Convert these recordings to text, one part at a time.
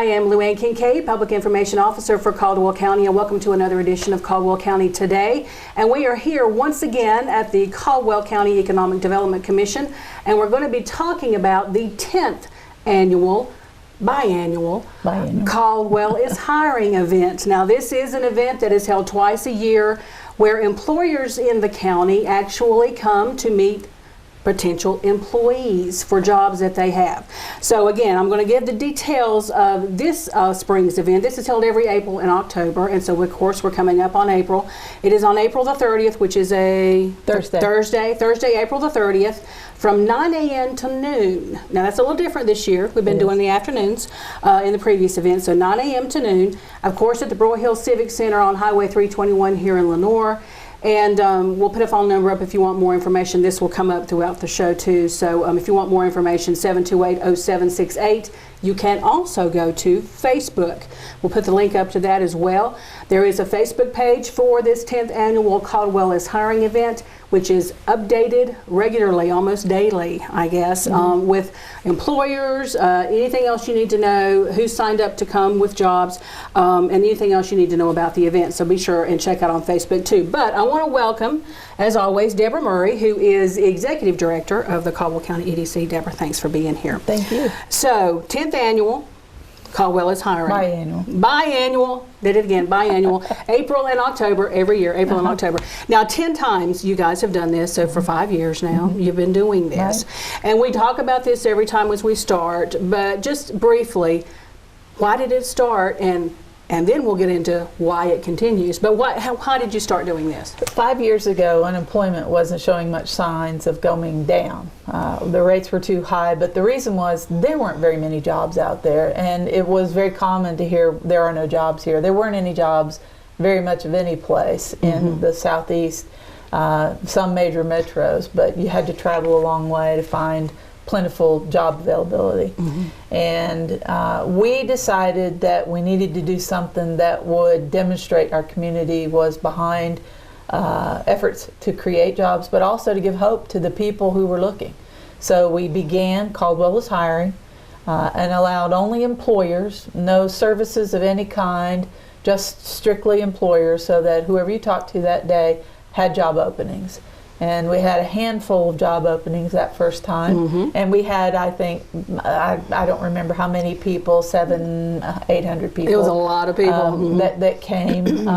am Luann Kincaid, Public Information Officer for Caldwell County, and welcome to another edition of Caldwell County Today. And we are here once again at the Caldwell County Economic Development Commission, and we're going to be talking about the 10th annual biannual Caldwell is Hiring event. Now, this is an event that is held twice a year where employers in the county actually come to meet potential employees for jobs that they have. So again, I'm going to give the details of this spring's event. This is held every April and October, and so of course we're coming up on April. It is on April the 30th, which is a Thursday, April the 30th, from 9 a.m. to noon. Now that's a little different this year. We've been doing the afternoons in the previous event, so 9 a.m. to noon, of course at the Broad Hill Civic Center on Highway 321 here in Lenoir. And we'll put a phone number up if you want more information. This will come up throughout the show too. So if you want more information, 728-0768. You can also go to Facebook. We'll put the link up to that as well. There is a Facebook page for this 10th annual Caldwell is Hiring event, which is updated regularly, almost daily, I guess, with employers, anything else you need to know, who signed up to come with jobs, and anything else you need to know about the event. So be sure and check out on Facebook too. But I want to welcome, as always, Deborah Murray, who is Executive Director of the Caldwell County EDC. Deborah, thanks for being here. Thank you. So, 10th annual Caldwell is Hiring. Biannual. Did it again. Biannual. April and October every year. April and October. Now, 10 times you guys have done this. So for 5 years now, you've been doing this. Right. And we talk about this every time as we start. But just briefly, why did it start? And then we'll get into why it continues. But how did you start doing this? 5 years ago, unemployment wasn't showing much signs of going down. The rates were too high, but the reason was there weren't very many jobs out there, and it was very common to hear there are no jobs here. There weren't any jobs very much of any place in the southeast, some major metros, but you had to travel a long way to find plentiful job availability. And we decided that we needed to do something that would demonstrate our community was behind efforts to create jobs, but also to give hope to the people who were looking. So we began Caldwell is Hiring and allowed only employers, no services of any kind, just strictly employers, so that whoever you talked to that day had job openings. And we had a handful of job openings that first time. And we had, I think, I don't remember how many people, 800 people. It was a lot of people. That came.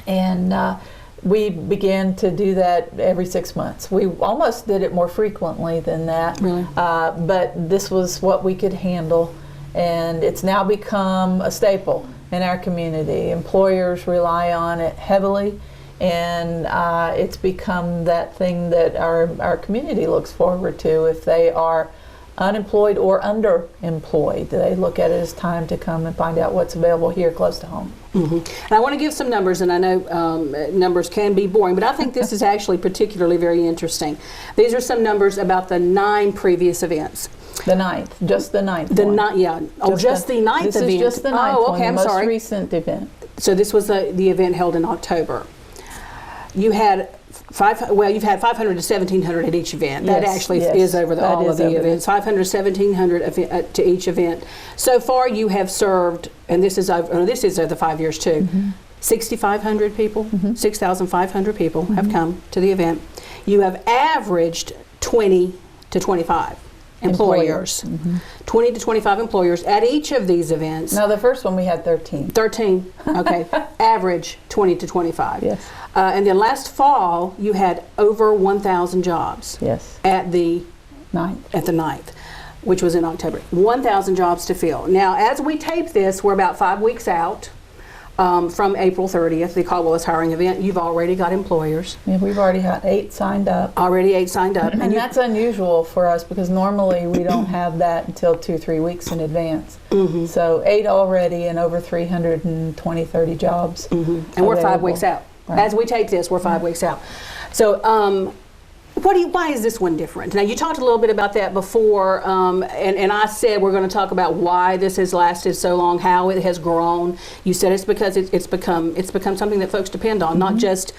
And we began to do that every 6 months. We almost did it more frequently than that. Really? But this was what we could handle. And it's now become a staple in our community. Employers rely on it heavily. And it's become that thing that our community looks forward to if they are unemployed or underemployed. They look at it as time to come and find out what's available here close to home. And I want to give some numbers, and I know numbers can be boring, but I think this is actually particularly very interesting. These are some numbers about the 9 previous events. The 9th, just the 9th the one. Yeah. Oh, just the 9th event. This is just the 9th one, I'm the sorry. most recent event. So this was the event held in October. You had you've had 500 to 1,700 at each event. That actually is over all of the events. 500 to 1,700 to each event. So far, you have served, and this is over the 5 years too. 6,500 people, 6,500 people have come to the event. You have averaged 20 to 25 employers. 20 to 25 employers at each of these events. Now, the first one we had 13. 13, okay. Average 20 to 25. Yes. And then last fall, you had over 1,000 jobs. Yes. At the 9th. At the 9th, which was in October. 1,000 jobs to fill. Now, as we tape this, we're about 5 weeks out from April 30th, the Caldwell is Hiring event. You've already got employers. Yeah, we've already had 8 signed up. Already 8 signed up. And that's unusual for us because normally we don't have that until 2-3 weeks in advance. So 8 already and over 320, 30 jobs. And we're 5 weeks out. Right. As we tape this, we're 5 weeks out. So why is this one different? Now, you talked a little bit about that before, and I said we're going to talk about why this has lasted so long, how it has grown. You said it's because it's become something that folks depend on, not just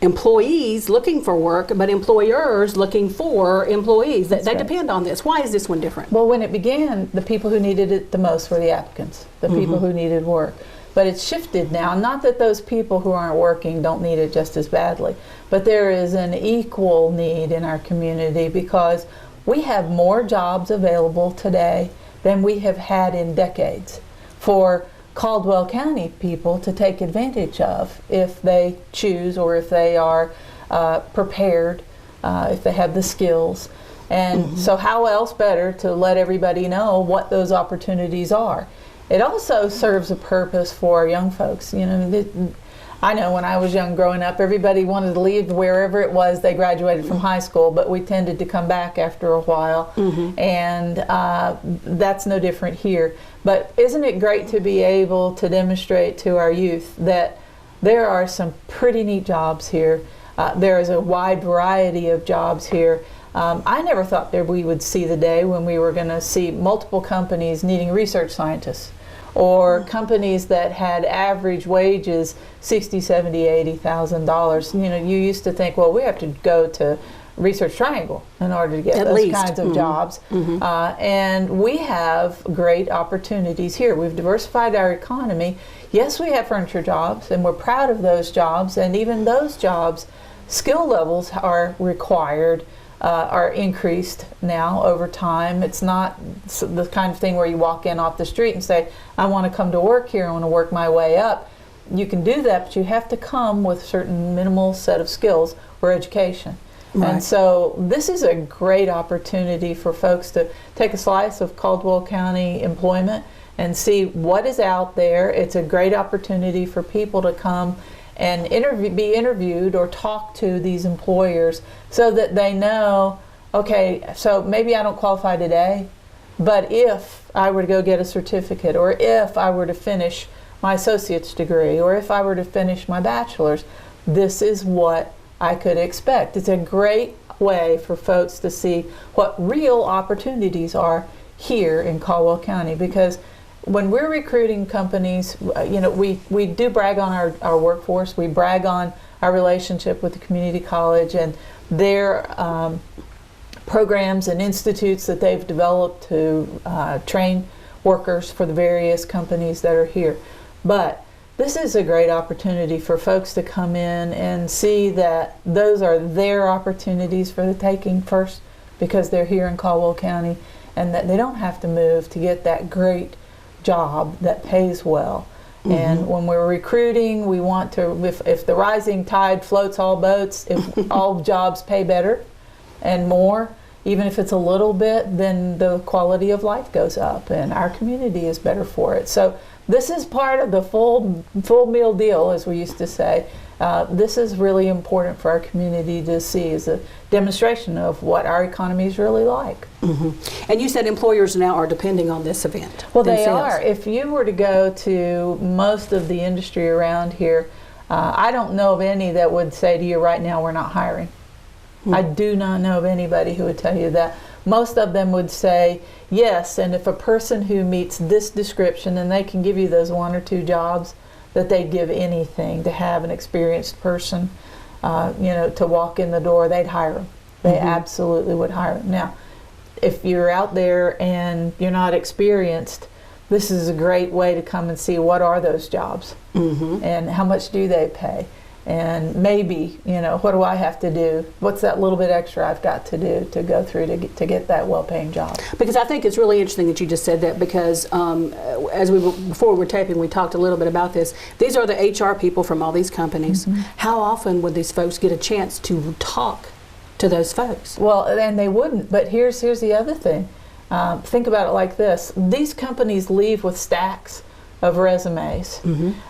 employees looking for work, but employers looking for employees. They right. depend on this. Why is this one different? Well, when it began, the people who needed it the most were the applicants, the people who needed work. But it's shifted now. Not that those people who aren't working don't need it just as badly, but there is an equal need in our community because we have more jobs available today than we have had in decades for Caldwell County people to take advantage of if they choose or if they are prepared, if they have the skills. And so how else better to let everybody know what those opportunities are. It also serves a purpose for our young folks. You know, I know when I was young growing up, everybody wanted to leave wherever it was they graduated from high school, but we tended to come back after a while, and that's no different here. But isn't it great to be able to demonstrate to our youth that there are some pretty neat jobs here? There is a wide variety of jobs here. I never thought that we would see the day when we were going to see multiple companies needing research scientists, or companies that had average wages $60,000, $70,000, $80,000. You know, you used to think, well, we have to go to Research Triangle in order to get At those least. kinds of jobs. And we have great opportunities here. We've diversified our economy. Yes, we have furniture jobs, and we're proud of those jobs. And even those jobs, skill levels are required. Are increased now over time. It's not the kind of thing where you walk in off the street and say, I want to come to work here, I want to work my way up. You can do that, but you have to come with a certain minimal set of skills or education. Right. And so this is a great opportunity for folks to take a slice of Caldwell County employment and see what is out there. It's a great opportunity for people to come and be interviewed or talk to these employers so that they know, okay, so maybe I don't qualify today, but if I were to go get a certificate, or if I were to finish my associate's degree, or if I were to finish my bachelor's, this is what I could expect. It's a great way for folks to see what real opportunities are here in Caldwell County, because when we're recruiting companies, you know, we do brag on our workforce. We brag on our relationship with the community college and their programs and institutes that they've developed to train workers for the various companies that are here. But this is a great opportunity for folks to come in and see that those are their opportunities for the taking first, because they're here in Caldwell County, and that they don't have to move to get that great job that pays well. And when we're recruiting, we want to, if the rising tide floats all boats, if all jobs pay better and more, even if it's a little bit, then the quality of life goes up and our community is better for it. So this is part of the full meal deal, as we used to say. This is really important for our community to see as a demonstration of what our economy is really like. And you said employers now are depending on this event. Well, they themselves. are. If you were to go to most of the industry around here, I don't know of any that would say to you right now, we're not hiring. I do not know of anybody who would tell you that. Most of them would say yes, and if a person who meets this description, and they can give you those one or two jobs, that they'd give anything to have an experienced person, you know, to walk in the door, they'd hire them. They absolutely would hire them. Now, if you're out there and you're not experienced, this is a great way to come and see what are those jobs and how much do they pay. And maybe, you know, what do I have to do? What's that little bit extra I've got to do to go through to get that well-paying job? Because I think it's really interesting that you just said that, because before we were taping, we talked a little bit about this. These are the HR people from all these companies. How often would these folks get a chance to talk to those folks? Well, and they wouldn't. But here's the other thing. Think about it like this. These companies leave with stacks of resumes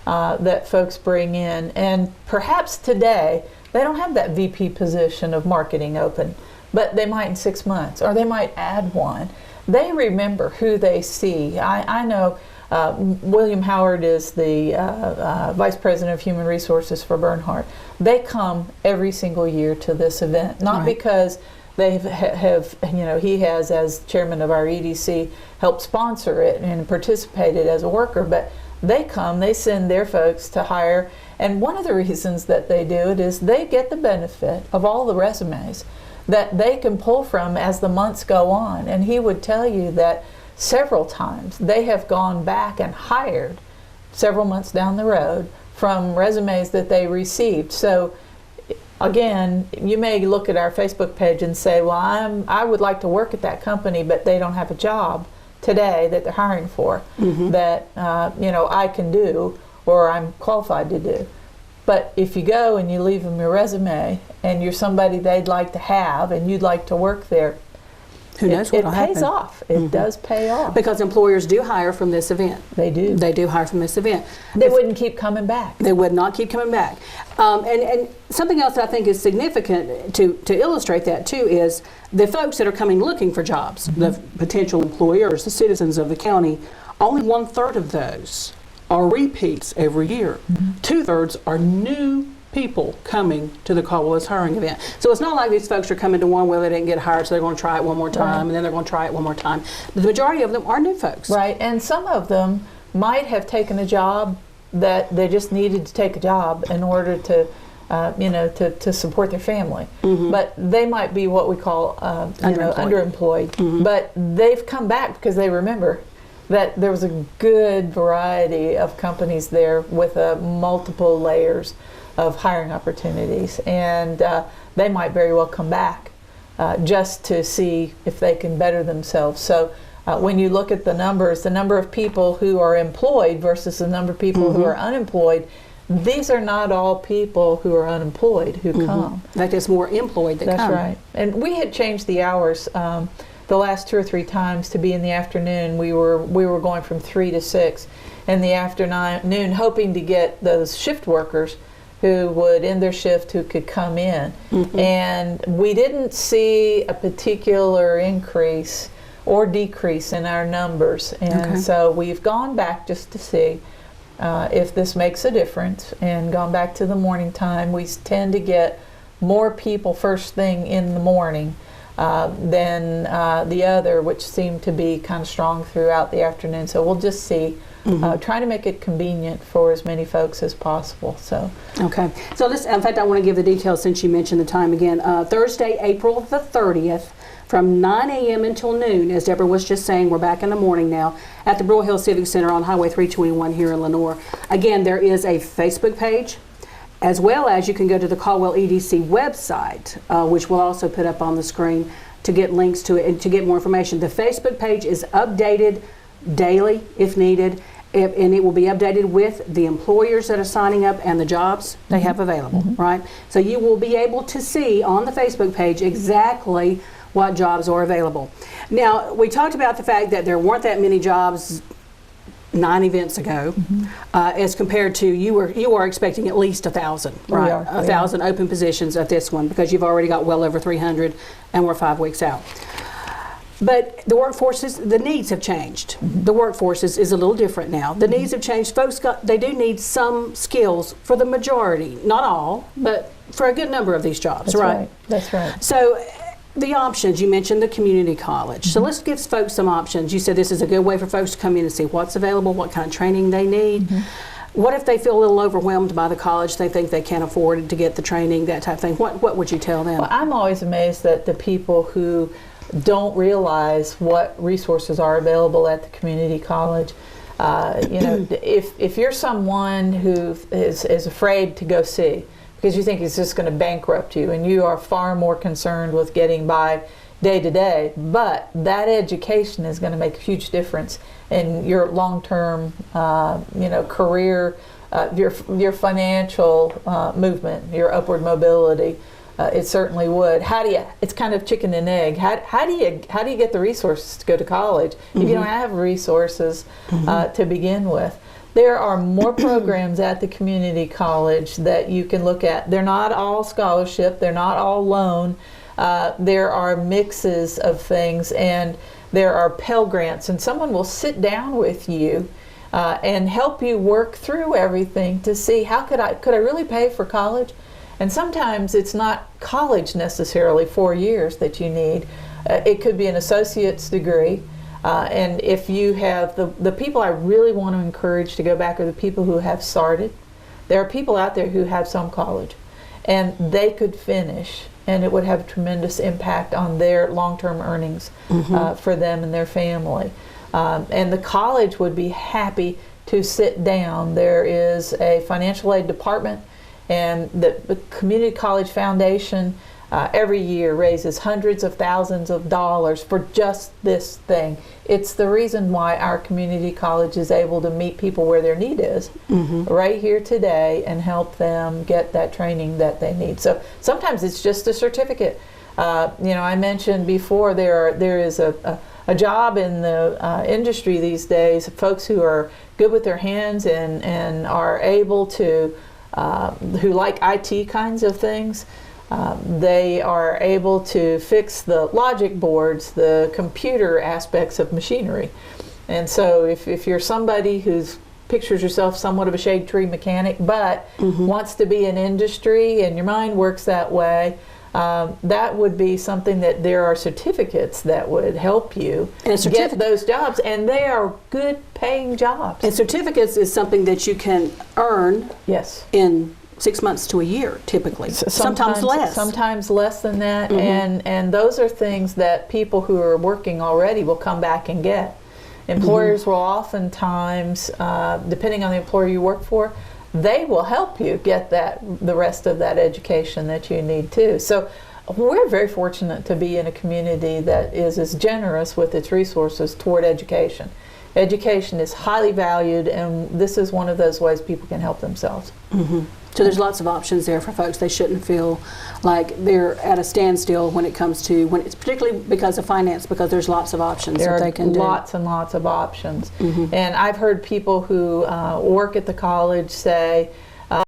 that folks bring in, and perhaps today they don't have that VP position of marketing open, but they might in 6 months, or they might add one. They remember who they see. I know William Howard is the Vice President of Human Resources for Bernhardt. They come every single year to this event, not because they have, you know, he has, as chairman of our EDC, helped sponsor it and participated as a worker, but they come, they send their folks to hire. And one of the reasons that they do it is they get the benefit of all the resumes that they can pull from as the months go on. And he would tell you that several times they have gone back and hired several months down the road from resumes that they received. So again, you may look at our Facebook page and say, well, I would like to work at that company, but they don't have a job today that they're hiring for that I can do or I'm qualified to do. But if you go and you leave them your resume and you're somebody they'd like to have and you'd like to work there, who knows what will happen. It pays off. It does pay off. Because employers do hire from this event. They do. They do hire from this event. They wouldn't keep coming back. They would not keep coming back. And something else that I think is significant to illustrate that too is the folks that are coming looking for jobs, the potential employers, the citizens of the county, only 1/3 of those are repeats every year. 2/3 are new people coming to the Caldwell hiring event. So it's not like these folks are coming to one where they didn't get hired, so they're going to try it one more time, and then they're going to try it one more time. The majority of them are new folks. Right, and some of them might have taken a job that they just needed to take a job in order to, to support their family. But they might be what we call, underemployed. But they've come back because they remember that there was a good variety of companies there with multiple layers of hiring opportunities, and they might very well come back just to see if they can better themselves. So when you look at the numbers, the number of people who are employed versus the number of people who are unemployed, these are not all people who are unemployed who come. In fact, it's more employed that come. That's right. And we had changed the hours the last 2 or 3 times to be in the afternoon. We were going from 3 to 6 in the afternoon, hoping to get those shift workers who would end their shift who could come in. And we didn't see a particular increase or decrease in our numbers. And so we've gone back just to see if this makes a difference and gone back to the morning time. We tend to get more people first thing in the morning than the other, which seemed to be kind of strong throughout the afternoon. So we'll just see. Trying to make it convenient for as many folks as possible. So okay. So this, in fact, I want to give the details since you mentioned the time again. Thursday, April the 30th, from 9 a.m. until noon, as Deborah was just saying, we're back in the morning now at the Brule Hill Civic Center on Highway 321 here in Lenoir. Again, there is a Facebook page, as well as you can go to the Caldwell EDC website, which we'll also put up on the screen to get links to it and to get more information. The Facebook page is updated daily if needed, and it will be updated with the employers that are signing up and the jobs they have available, right? So you will be able to see on the Facebook page exactly what jobs are available. Now, we talked about the fact that there weren't that many jobs 9 events ago, as compared to you are expecting at least 1,000, right? 1,000 open positions at this one, because you've already got well over 300, and we're 5 weeks out. But the workforces, the needs have changed. The workforce is a little different now. The needs have changed. Folks they do need some skills for the majority, not all, but for a good number of these jobs, that's right? That's right. So the options, you mentioned the community college. So let's give folks some options. You said this is a good way for folks to come in and see what's available, what kind of training they need. What if they feel a little overwhelmed by the college? They think they can't afford to get the training, that type of thing. What would you tell them? Well, I'm always amazed that the people who don't realize what resources are available at the community college. If you're someone who is afraid to go see because you think it's just going to bankrupt you, and you are far more concerned with getting by day to day, but that education is going to make a huge difference in your long-term, career, your financial movement, your upward mobility. It certainly would. It's kind of chicken and egg. How do you get the resources to go to college if you don't have resources to begin with? There are more programs at the community college that you can look at. They're not all scholarship. They're not all loan. There are mixes of things, and there are Pell Grants, and someone will sit down with you and help you work through everything to see how could I really pay for college? And sometimes it's not college necessarily, 4 years that you need. It could be an associate's degree. And if you have the people I really want to encourage to go back are the people who have started. There are people out there who have some college, and they could finish, and it would have a tremendous impact on their long-term earnings for them and their family. And the college would be happy to sit down. There is a financial aid department, and the Community College Foundation every year raises hundreds of thousands of dollars for just this thing. It's the reason why our community college is able to meet people where their need is right here today and help them get that training that they need. So sometimes it's just a certificate. I mentioned before there is a job in the industry these days, folks who are good with their hands and are able to, who like IT kinds of things. They are able to fix the logic boards, the computer aspects of machinery. And so if you're somebody who's pictures yourself somewhat of a shade tree mechanic, but wants to be in industry and your mind works that way, that would be something that there are certificates that would help you get those jobs, and they are good paying jobs. And certificates is something that you can earn in 6 months to a year, typically. Sometimes less. Sometimes less than that, and those are things that people who are working already will come back and get. Employers will oftentimes, depending on the employer you work for, they will help you get the rest of that education that you need too. So we're very fortunate to be in a community that is as generous with its resources toward education. Education is highly valued, and this is one of those ways people can help themselves. So there's lots of options there for folks. They shouldn't feel like they're at a standstill when it comes to, it's particularly because of finance, because there's lots of options that they can do. There are lots and lots of options. And I've heard people who work at the college say,